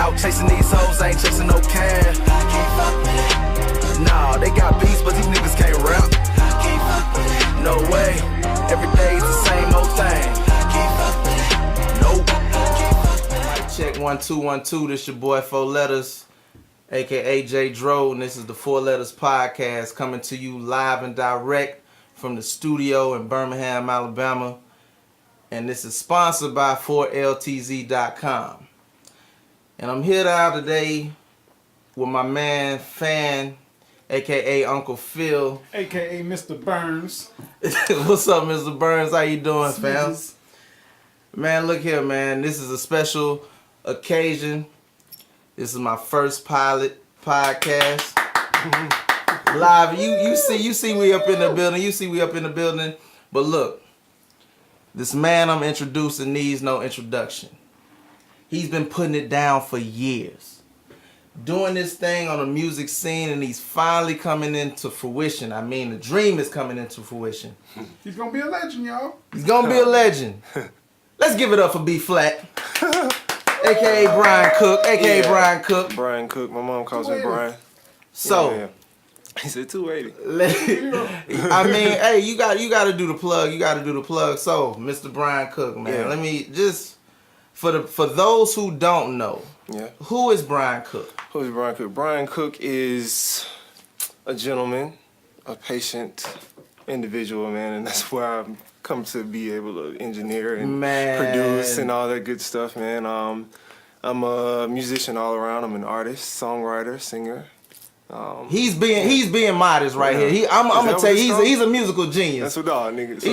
Out chasing these hoes, I ain't chasing no cash. I can't fuck with it. Nah, they got beats, but these niggas can't rap. I can't fuck with it. No way, every day's the same old thing. I can't fuck with it. Nope. I can't fuck with it. Check 1 2 1 2. This your boy 4 Letters, aka J Dro, and this is the 4 Letters podcast coming to you live and direct from the studio in Birmingham, Alabama. And this is sponsored by 4LTZ.com. And I'm here out today with my man Fan, aka Uncle Phil, aka Mr. Burns. What's up, Mr. Burns? How you doing, fam? Smiths. Man, look here, man. This is a special occasion. This is my first pilot podcast. Live. You see we up in the building. You see we up in the building. But look, this man I'm introducing needs no introduction. He's been putting it down for years. Doing this thing on the music scene, and he's finally coming into fruition. I mean, the dream is coming into fruition. He's gonna be a legend, y'all. He's gonna be a legend. Let's give it up for B Flat, aka Brian Cook, aka Brian Cook. Brian Cook. My mom calls me Brian. So, Yeah. He said 280. I mean, hey, you got to do the plug. You got to do the plug. So, Mr. Brian Cook, man, Yeah. let me just for those who don't know, Yeah. who is Brian Cook? Who is Brian Cook? Brian Cook is a gentleman, a patient individual, man, and that's where I've come to be able to engineer and produce and all that good stuff, man. I'm a musician all around. I'm an artist, songwriter, singer. He's being modest right Yeah. here. I'm gonna that tell what you, it's called? he's a musical genius. That's what all niggas. So,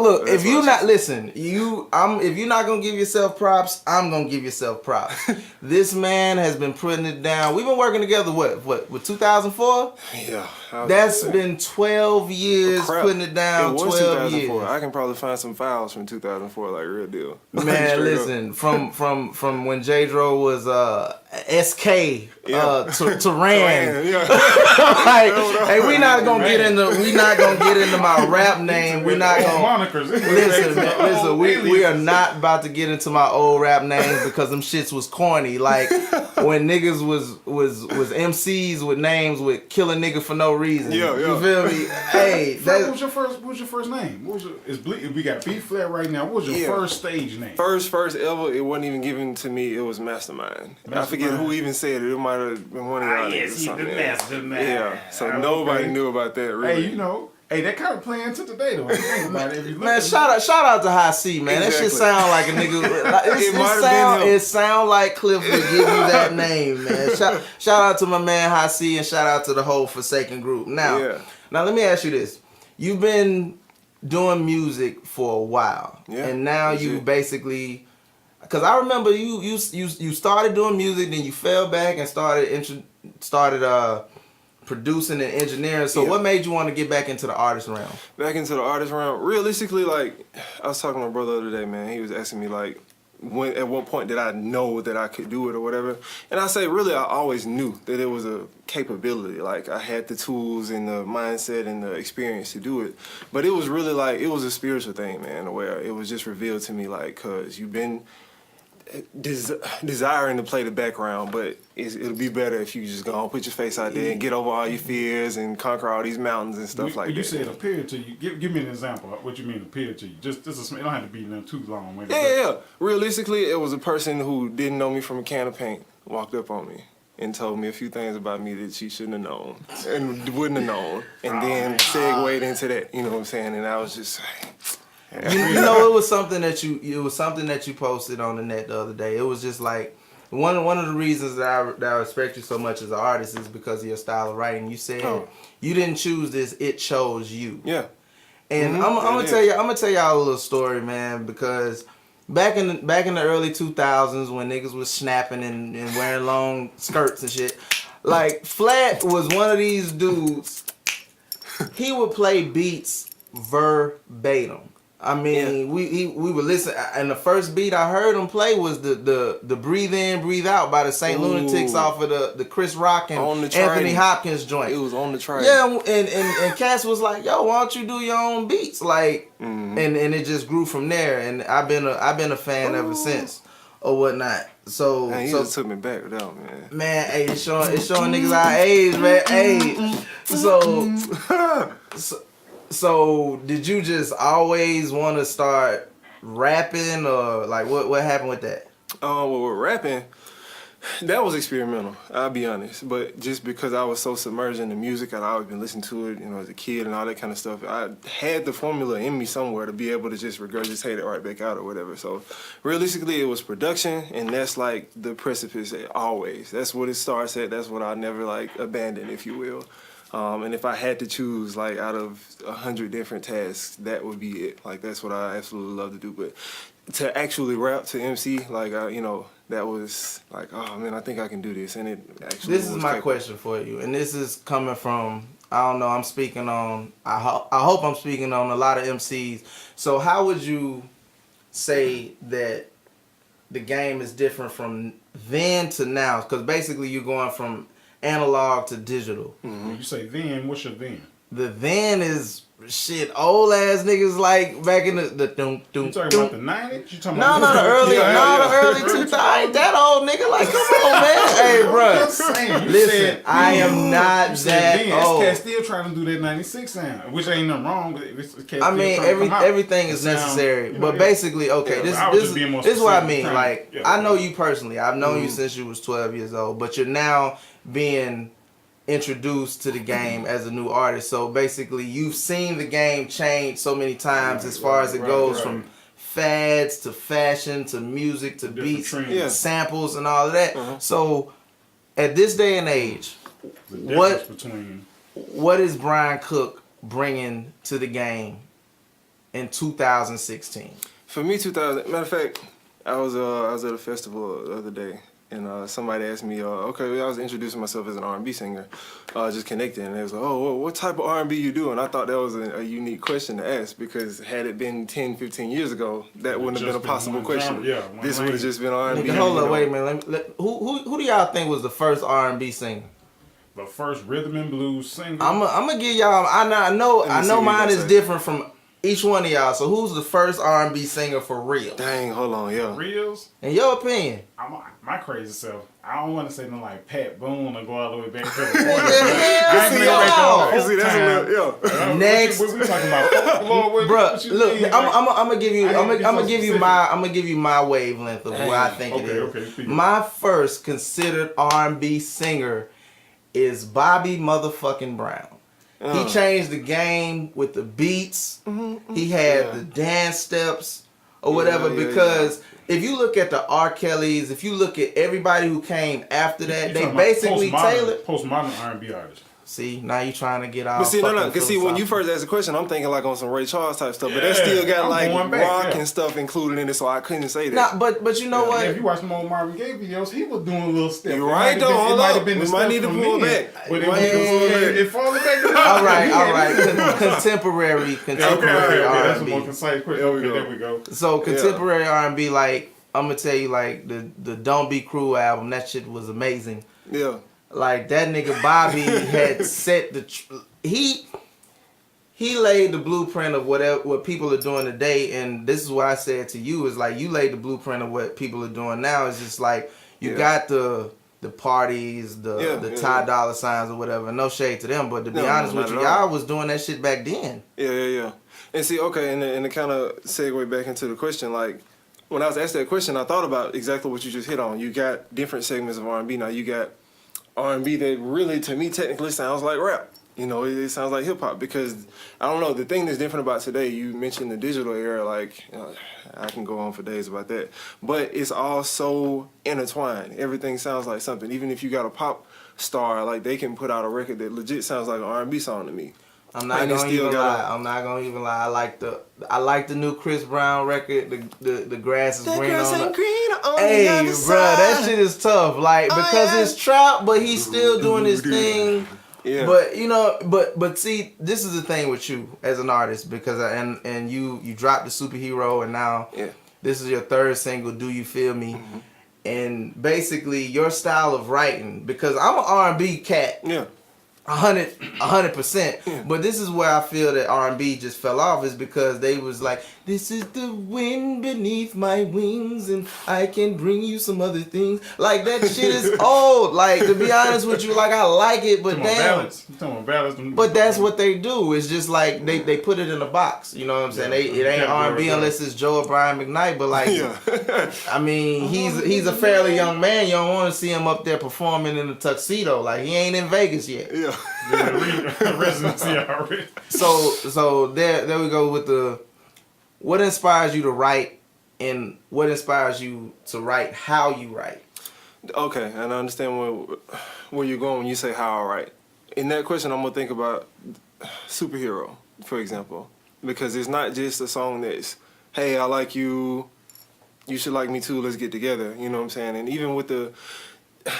Look. That's If you what not she- listen, if you're not gonna give yourself props, I'm gonna give yourself props. This man has been putting it down. We've been working together. What? With 2004? yeah. That's been 12 years Crap. putting it down. It was 12 2004. years. I can probably find some files from 2004, like real deal. Man, Straight up. listen, from when J Dro was SK Yeah. to Rand. Yeah. Like, hey, we not gonna get into my rap name. We're not gonna monikers. listen. We are not about to get into my old rap names because them shits was corny. Like when niggas was MCs with names with kill a nigga for no reason. Yeah. You feel me? Hey, What was your first name? What was your, we got B Flat right now. What was your Yeah. first stage name? First ever, it wasn't even given to me. It was Mastermind. I forget who even said it. It might have been one of y'all. yes, niggas or he something. the mastermind. Yeah, so Okay. nobody knew about that really. Hey, that kind of playing into today though. If you think about it, if you look man, at shout out to High C, man. That shit Exactly. sound like a nigga. Like, It might have been him. it sound like Cliff would give you that name, man. Shout out to my man High C, and shout out to the whole Forsaken group. Now let me ask you this: you've been doing music for a while, Yeah, and now you legit. basically. Cause I remember you started doing music, then you fell back and started producing and engineering. So Yeah. what made you want to get back into the artist realm? Back into the artist realm. Realistically, like I was talking to my brother the other day, man. He was asking me like, at what point did I know that I could do it or whatever? And I say, really, I always knew that it was a capability. Like I had the tools and the mindset and the experience to do it. But it was really like it was a spiritual thing, man. Where it was just revealed to me, like, cause you've been desiring to play the background, but it'll be better if you just go and put your face out there and get over all your fears and conquer all these mountains and stuff like that. You said appeared to you. Give me an example of what you mean appeared to you. Just it don't have to be too long. Maybe. Yeah. Realistically, it was a person who didn't know me from a can of paint walked up on me and told me a few things about me that she shouldn't have known and wouldn't have known, and then segued into that. You know what I'm saying? And I was just like. You know, it was something that you posted on the net the other day. It was just like one of the reasons that I respect you so much as an artist is because of your style of writing. You said you didn't choose this; it chose you. Yeah. And I'm gonna tell y'all a little story, man, because back in the early 2000s when niggas was snapping and wearing long skirts and shit, like Flat was one of these dudes. He would play beats verbatim. I mean, we would listen, and the first beat I heard him play was the Breathe In, Breathe Out by the Saint Lunatics off of the Chris Rock and Anthony Hopkins joint. It was on the track. Yeah, and Cass was like, "Yo, why don't you do your own beats?" Like, and it just grew from there. And I've been a fan ever since. or whatnot. So, Man, he so just took me back with that one, man. man, hey, it's showing niggas our age, man. Hey, so did you just always want to start rapping, or like what happened with that? Well, with rapping, that was experimental, I'll be honest. But just because I was so submerged in the music, I'd always been listening to it, as a kid and all that kind of stuff. I had the formula in me somewhere to be able to just regurgitate it right back out or whatever. So realistically, it was production, and that's like the precipice always. That's what it starts at. That's what I never like abandon, if you will. And if I had to choose, like, out of 100 different tasks, that would be it. Like, that's what I absolutely love to do. But to actually rap, to MC, like, that was like, oh man, I think I can do this. And it actually This is my question for you, and this is coming from, I don't know, I'm speaking on, I hope I'm speaking on a lot of MCs. So how would you say that the game is different from then to now? Because basically you're going from analog to digital. When you say then, what's your then? The then is shit, old ass niggas like back in the doom. You talking about the 90s? You talking No, about the early 2000s. I ain't that old nigga. Like, come on, man. Hey, bro. Listen, I am not that old. Cat still trying to do that 96 sound, which ain't nothing wrong. But I mean, everything is necessary. But basically, okay, this is what I mean. Like, I know you personally. I've known you since you was 12 years old. But you're now being introduced to the game as a new artist. So basically you've seen the game change so many times as far as it goes from fads to fashion to music to beats, samples and all of that. So at this day and age, what is Brian Cook bringing to the game in 2016? For me, matter of fact, I was at a festival the other day. And somebody asked me, okay, I was introducing myself as an R&B singer, just connecting. And they was like, oh, well, what type of R&B you do? And I thought that was a unique question to ask, because had it been 10, 15 years ago, that wouldn't have been a possible question. This would have just been R&B. Hold up, wait a minute. Who do y'all think was the first R&B singer? The first rhythm and blues singer? I'm gonna give y'all, I know mine is different from each one of y'all. So who's the first R&B singer for real? Dang, hold on, yeah. Reals? In your opinion? My crazy self, I don't want to say nothing like Pat Boone or go all the way back to the 40s. Next, what we talking about? Bro, look, I'm gonna give you my wavelength of what I think it is. My first considered R&B singer is Bobby motherfucking Brown. He changed the game with the beats. He had the dance steps or whatever, because if you look at the R. Kellys, if you look at everybody who came after that, they basically tailored postmodern R&B artists. See, now you trying to get out. But see, because see, when you first asked the question, I'm thinking like on some Ray Charles type stuff, but that still got like rock and stuff incled in it, so I couldn't say that. Nah, but you know what? If you watch some old Marvin Gaye videos, he was doing a little step. You're right though. Hold up, we might need to pull back. It falls back. All right. Contemporary Okay, that's a R&B. more concise question. There we go. So contemporary R&B, like I'm gonna tell you, like the Don't Be Cruel album, that shit was amazing. Yeah. Like that nigga Bobby had set he laid the blueprint of what people are doing today, and this is what I said to you is like you laid the blueprint of what people are doing now. It's just like you got the parties, the Ty Dolla Signs or whatever. No shade to them, but to be honest with you, y'all was doing that shit back then. Yeah. And see, okay, and to kind of segue back into the question, like when I was asked that question, I thought about exactly what you just hit on. You got different segments of R&B now. You got R&B that really, to me, technically sounds like rap. It sounds like hip hop, because I don't know, the thing that's different about today, you mentioned the digital era, like I can go on for days about that, but it's all so intertwined. Everything sounds like something. Even if you got a pop star, like they can put out a record that legit sounds like an R&B song to me. I'm not gonna even lie. I like the new Chris Brown record. The grass is green on the Hey, bro, that shit is tough. Like because it's trap, but he's still doing his thing. Yeah. But but see, this is the thing with you as an artist, because and you dropped the Superhero, and now this is your third single, Do You Feel Me? And basically your style of writing, because I'm an R&B cat. Yeah. 100%. But this is where I feel that R&B just fell off, is because they was like, This is the wind beneath my wings, and I can bring you some other things. Like, that shit is old. Like, to be honest with you, like, I like it, but damn. You talking about ballads? But that's what they do. It's just like they put it in a box. You know what I'm saying? It ain't R&B unless it's Joe or Brian McKnight. But like, I mean, he's a fairly young man. You don't want to see him up there performing in a tuxedo. Like, he ain't in Vegas yet. Yeah. Residency already. So there we go with the what inspires you to write and what inspires you to write how you write. Okay, and I understand where you're going when you say how I write. In that question, I'm gonna think about superhero, for example, because it's not just a song that's, hey, I like you, you should like me too, let's get together. You know what I'm saying? And even with the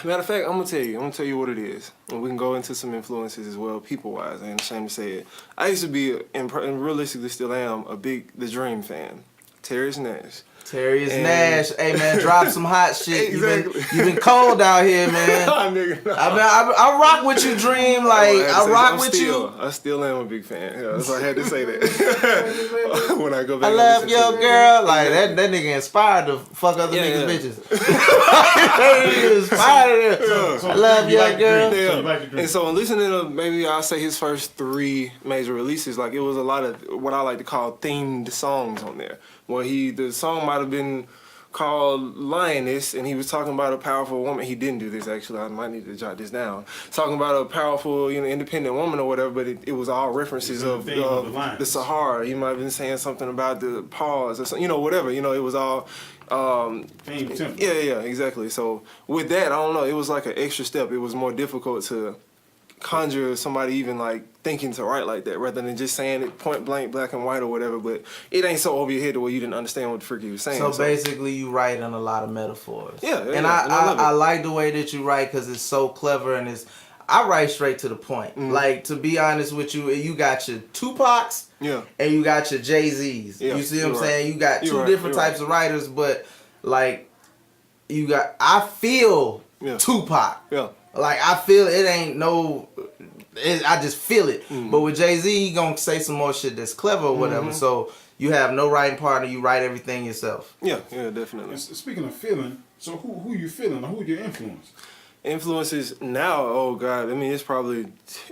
matter of fact, I'm gonna tell you what it is, and we can go into some influences as well, people-wise. I ain't ashamed to say it. I used to be, and realistically still am, The Dream fan. Terrence Nash. Nash, hey man, drop some hot shit. Exactly. You've been cold out here, man. I rock with you, Dream. Like I rock with you. I still am a big fan. Yeah, so I had to say that when I go back. I love your girl. Like that nigga inspired to fuck other niggas' bitches. He inspired them. I love your girl. Yeah. And so listening to maybe I'll say his first 3 major releases, like it was a lot of what I like to call themed songs on there. Where the song might have been called Lioness, and he was talking about a powerful woman. He didn't do this, actually. I might need to jot this down. Talking about a powerful, independent woman or whatever, but it was all references of the Sahara. He might have been saying something about the pause or something, whatever. It was all... yeah, exactly. So with that, I don't know. It was like an extra step. It was more difficult to conjure somebody even like thinking to write like that rather than just saying it point blank, black and white or whatever. But it ain't so over your head to where you didn't understand what the frick he was saying. So basically you write in a lot of metaphors. Yeah. And I like the way that you write because it's so clever and I write straight to the point. Mm. Like, to be honest with you, you got your Tupacs and you got your Jay-Z's. Yeah, you see what I'm saying? You got two different types of writers, but like I feel Tupac. Yeah. Like, I feel it ain't no... I just feel it. Mm-hmm. But with Jay-Z, he gonna say some more shit that's clever or whatever. Mm-hmm. So you have no writing partner. You write everything yourself. Yeah, definitely. Speaking of feeling, so who you feeling? Or who your influence? Influences now, oh God. I mean, it's probably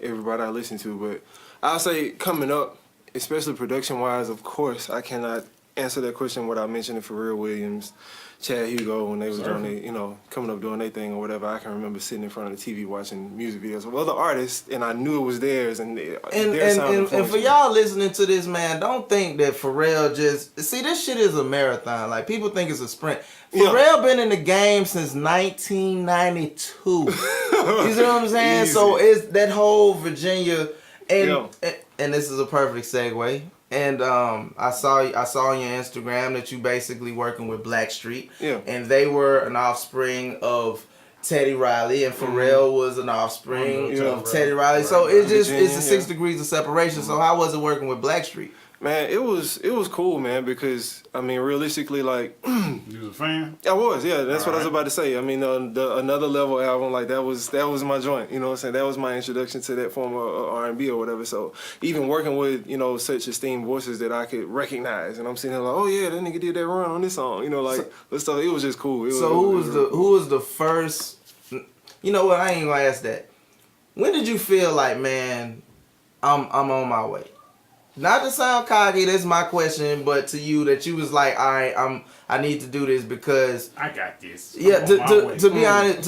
everybody I listen to. But I'll say coming up, especially production-wise, of course, I cannot answer that question without mentioning Pharrell Williams, Chad Hugo, when they was doing their, coming up doing their thing or whatever. I can remember sitting in front of the TV watching music videos of other artists, and I knew it was theirs. And for y'all listening to this, man, don't think that Pharrell see, this shit is a marathon. Like, people think it's a sprint. Pharrell been in the game since 1992. You see what I'm saying? Easy. So it's that whole Virginia, and this is a perfect segue. And I saw on your Instagram that you basically working with Blackstreet. Yeah. And they were an offspring of Teddy Riley, and Pharrell was an offspring of Teddy Riley. So it's a 6 degrees of separation. So how was it working with Blackstreet? Man, it was cool, man, because I mean, realistically, like you was a fan? I was, yeah. That's what I was about to say. I mean, the Another Level album, like that was my joint. You know what I'm saying? That was my introduction to that form of R&B or whatever. So even working with such esteemed voices that I could recognize, and I'm sitting there like, oh yeah, that nigga did that run on this song. Stuff. It was just cool. Who was the first? You know what? I ain't gonna ask that. When did you feel like, man, I'm on my way? Not to sound cocky, that's my question, but to you that you was like, all right, I need to do this because I got this. Yeah, to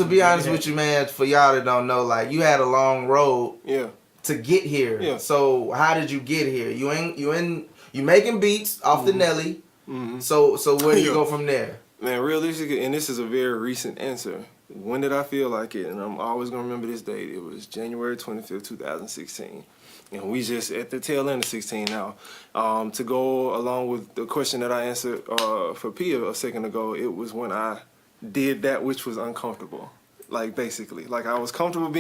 be honest with you, man, for y'all that don't know, like, you had a long road to get here. Yeah. So how did you get here? You making beats off the Nelly. Mm-hmm. So where do you go from there? Man, realistically, and this is a very recent answer. When did I feel like it? And I'm always gonna remember this date. It was January 25th, 2016. And we just at the tail end of 16 now. To go along with the question that I answered for Pia a second ago, it was when I did that which was uncomfortable. Like basically, like I was comfortable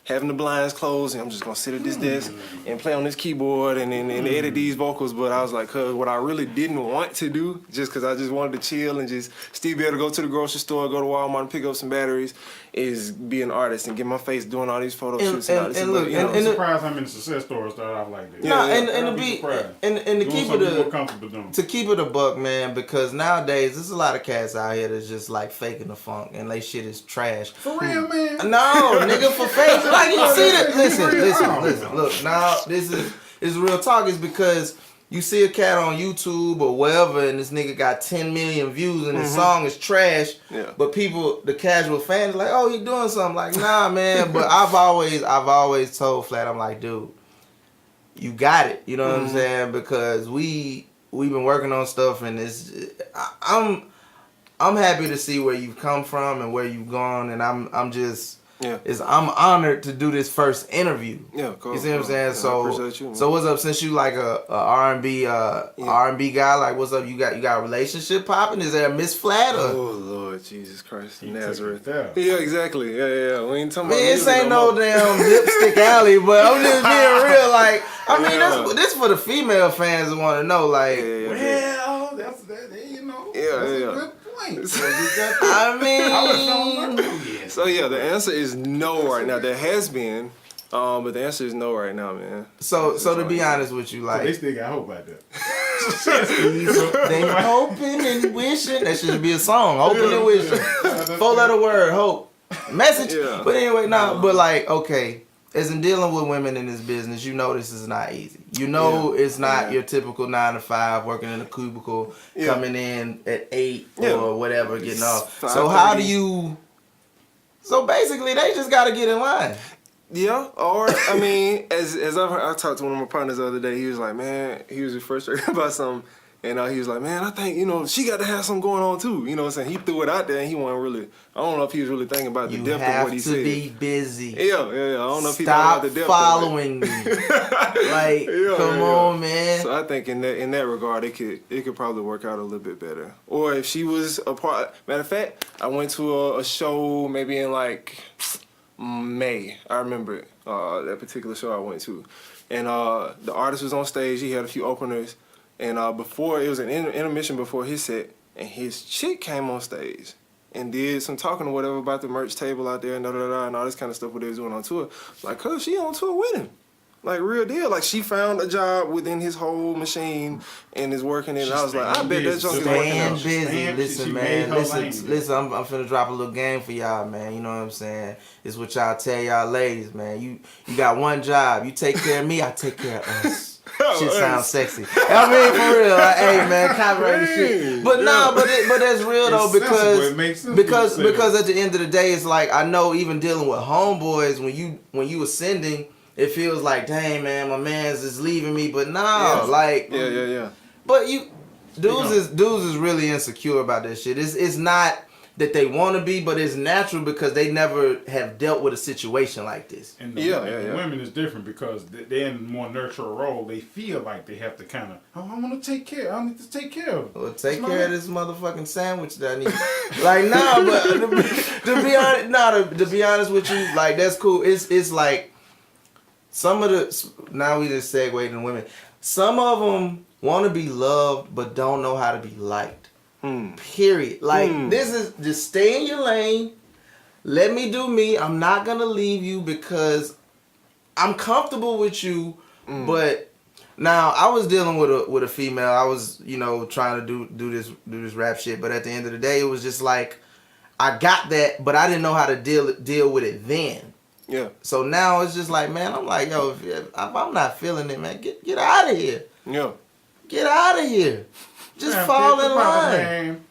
having the blinds closed, and I'm just gonna sit at this desk and play on this keyboard and edit these vocals. But I was like, cause what I really didn't want to do, just cause I just wanted to chill and just still be able to go to the grocery store, go to Walmart and pick up some batteries, is be an artist and get my face doing all these photo shoots and all this. And look, I'm surprised how many success stories start off like this. No, Yeah, and to be and to Doing keep something more it comfortable doing. to keep it a buck, man, because nowadays there's a lot of cats out here that's just like faking the funk and they shit is trash. For real, man. No, nigga, for fake. Like you see that? Listen. Look, now this is real talk. Is because you see a cat on YouTube or wherever, and this nigga got 10 million views, and his song is trash. Yeah. But people, the casual fans, like, oh, he doing something. Like, nah, man. But I've always told Flat, I'm like, dude, you got it. You know what I'm saying? Because we've been working on stuff, and I'm happy to see where you've come from and where you've gone, and I'm just I'm honored to do this first interview. Yeah, cool. You see what I'm saying? Yeah, So I appreciate you, man. so what's up? Since you like a R&B R&B guy, like what's up? You got a relationship popping? Is there a Miss Flat or? Oh Lord Jesus Christ, Nazareth. there. Yeah, exactly. Yeah. We ain't talking Man, about this music ain't no no more. damn lipstick alley, but I'm just being real. Like, I mean, this for the female fans that want to know. Like, Well, that's that. You know. Yeah, that's yeah. a good point. I mean, So yeah, the answer is no right now. There has been, but the answer is no right now, man. so to be honest with you, They like, still got hope out there. they hoping and wishing. That should be a song. Hoping and wishing. 4-letter word, hope. Message. Yeah. But anyway, but like, okay, as in dealing with women in this business, you know this is not easy. You know it's not your typical 9 to 5 working in a cubicle, coming in at 8 or whatever, getting off. So how do you? So basically, they just got to get in line. Yeah, or I mean, as I talked to one of my partners the other day, he was like, man, he was frustrated about something, and he was like, man, I think she got to have something going on too. You know what I'm saying? He threw it out there, and he wasn't really. I don't know if he was really thinking about the depth of what he said. You have to be busy. Yeah. I don't know if he Stop thought about the depth following me. Like, come on, man. So I think in that regard, it could probably work out a little bit better. Or if she was a part. Matter of fact, I went to a show maybe in like May. I remember it. That particular show I went to, and the artist was on stage. He had a few openers, and before it was an intermission before his set, and his chick came on stage and did some talking or whatever about the merch table out there and and all this kind of stuff what they was doing on tour. Like, cause she on tour with him. Like, real deal. Like, she found a job within his whole machine and is working it. And I was like, I bet that junk is working Staying out. busy. Listen, she man. made her lane. Listen. I'm finna drop a little game for y'all, man. You know what I'm saying? It's what y'all tell y'all ladies, man. You got one job. You take care of me, I take care of us. Shit sounds sexy. I mean, for real. Like, hey, man, copyright the shit. But but that's real though, because at the end of the day, it's like, I know even dealing with homeboys, when you ascending, it feels like, dang, man, my man's is leaving me. But like, Yeah. but dudes is really insecure about that shit. It's not that they want to be, but it's natural because they never have dealt with a situation like this. And the women is different because they're in a more nurturer role. They feel like they have to kind of, I want to take care. I need to take care of it. Well, take care of this motherfucking sandwich that I need. Like, but to be honest with you, like, that's cool. It's like some of the, now we just segued into women. Some of them want to be loved but don't know how to be liked. Period. Like, this is just stay in your lane. Let me do me. I'm not gonna leave you because I'm comfortable with you. But now I was dealing with a female. I was, trying to do this rap shit. But at the end of the day, it was just like, I got that, but I didn't know how to deal with it then. Yeah. So now it's just like, man, I'm like, yo, if I'm not feeling it, man, get out of here. Yeah. Get out of here. Just fall in line.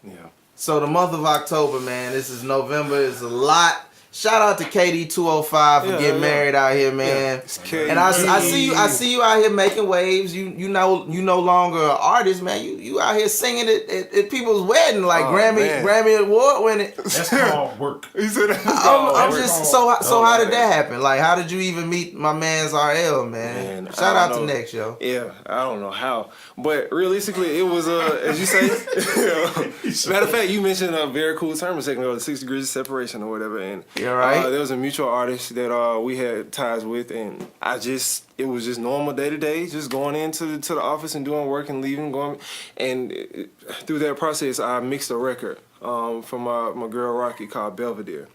Yeah. So the month of October, man, this is November. It's a lot Shout out to KD205 for Yeah, getting yeah. married out here, man. It's KD. And I see you out here making waves. You no longer an artist, man. You out here singing at people's wedding, like Oh, Grammy man. Award winning. That's called work. He said that's I'm Work just on- how did that happen? Like, how did you even meet my man's RL, man? Man, Shout I out don't to know. Next, yo. Yeah, I don't know how, but realistically, it was as you say. Matter of fact, you mentioned a very cool term a second ago, the 6 degrees of separation or whatever, and Yeah, right. there was a mutual artist that we had ties with, and it was just normal day to day, just going into the office and doing work and leaving, going, and through that process, I mixed a record from my girl Rocky called Belvedere.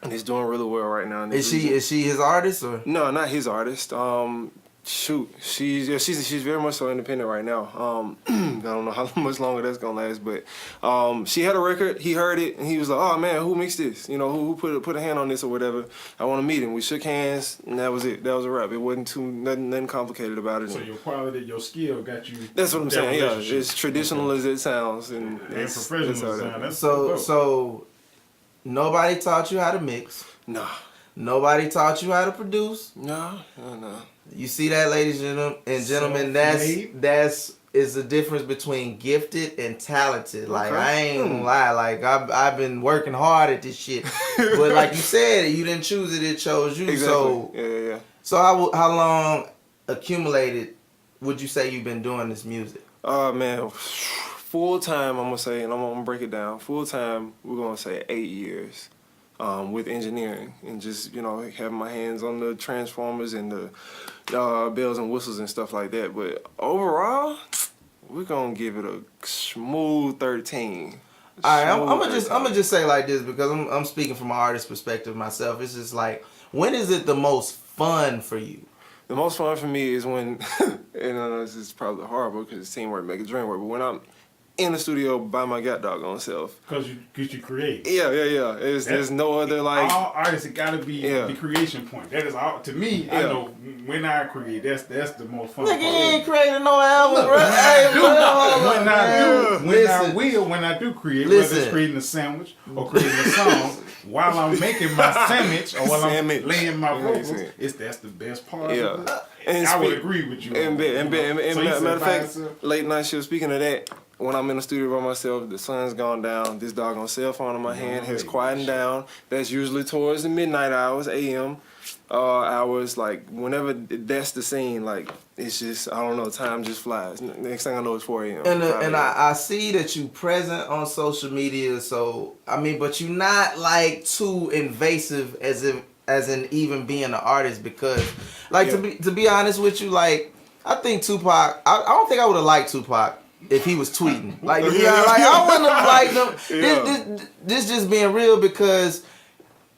And he's doing really well right now. Is she his artist or? No, not his artist. She's very much so independent right now. I don't know how much longer that's gonna last, but she had a record. He heard it and he was like, "Oh man, who mixed this? You know, who put a hand on this or whatever? I want to meet him." We shook hands and that was it. That was a wrap. It wasn't nothing complicated about it. So your quality, your skill got you. That's what I'm that saying. Yeah, relationship. it's traditional as it sounds, and And that's professional how that- sound. That's So nobody taught you how to mix. Nah, Nobody taught you how to produce. no. You see that, ladies and gentlemen, Self-made. that's the difference between gifted and talented. Like, Okay. I ain't gonna lie, like I've been working hard at this shit, but like you said, you didn't choose it chose you. Exactly. So Yeah. so how long accumulated would you say you've been doing this music? Oh man, full time I'm gonna say, and I'm gonna break it down. Full time we're gonna say 8 years. With engineering and just having my hands on the transformers and the bells and whistles and stuff like that. But overall, we're gonna give it a smooth 13. All right, I'm Smooth gonna just say like this because I'm speaking from an artist perspective myself. It's just like, when is it the most fun for you? The most fun for me is when, and I know this is probably horrible because it's teamwork make a dream work, but when I'm in the studio by my doggone self. Because you create. Yeah. There's no other like. All artists, it gotta be the creation point. That is all to me. I know when I create, that's the most fun Nigga, part. you ain't created no album, bro. Hey, bro, When I do create, Listen. whether it's creating a sandwich or creating a song, while I'm making my sandwich or while Sandwich. I'm laying my vocals, Listen. that's the best part. Yeah. Of it. And I would speak- agree with you. And So you matter said of fact, yourself, late night shift. Speaking of that, when I'm in the studio by myself, the sun's gone down. This doggone cell phone in my hand has quietened down. That's usually towards the midnight hours, a.m. Hours. Like whenever that's the scene, like it's just I don't know. Time just flies. Next thing I know, it's 4 a.m. and I see that you present on social media. So I mean, but you're not like too invasive as in even being an artist, because like to be honest with you, like I think Tupac. I don't think I would have liked Tupac if he was tweeting. Like, to be honest, like I wouldn't have liked him. This just being real, because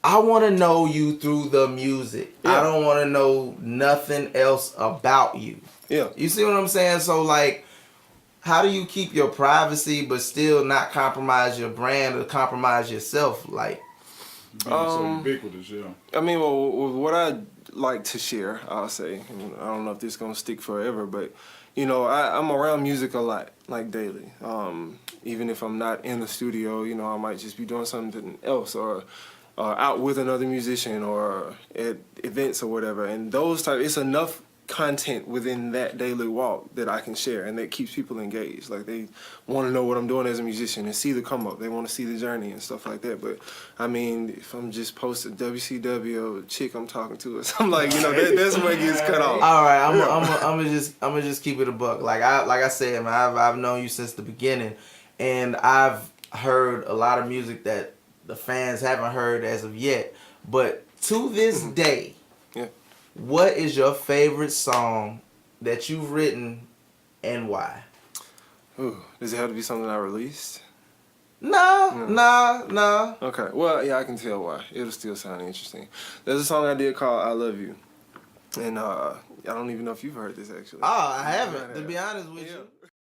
I want to know you through the music. I don't want to know nothing else about you. Yeah. You see what I'm saying? So like, how do you keep your privacy but still not compromise your brand or compromise yourself? Like, being so ubiquitous, yeah. I mean, well, what I like to share, I'll say, and I don't know if this is gonna stick forever, but I'm around music a lot, like daily. Even if I'm not in the studio, I might just be doing something else or out with another musician or at events or whatever. And it's enough content within that daily walk that I can share, and that keeps people engaged. Like, they want to know what I'm doing as a musician and see the come up. They want to see the journey and stuff like that. But I mean, if I'm just posting WCW or a chick I'm talking to or something, like, that's where it gets cut off. all right, I'm gonna just keep it a buck. Like I said, man, I've known you since the beginning, and I've heard a lot of music that the fans haven't heard as of yet. But to this day, what is your favorite song that you've written and why? Ooh, does it have to be something I released? No. Okay. Well, yeah, I can tell why. It'll still sound interesting. There's a song I did called I Love You. And I don't even know if you've heard this, actually. Oh, I haven't, to be honest with you.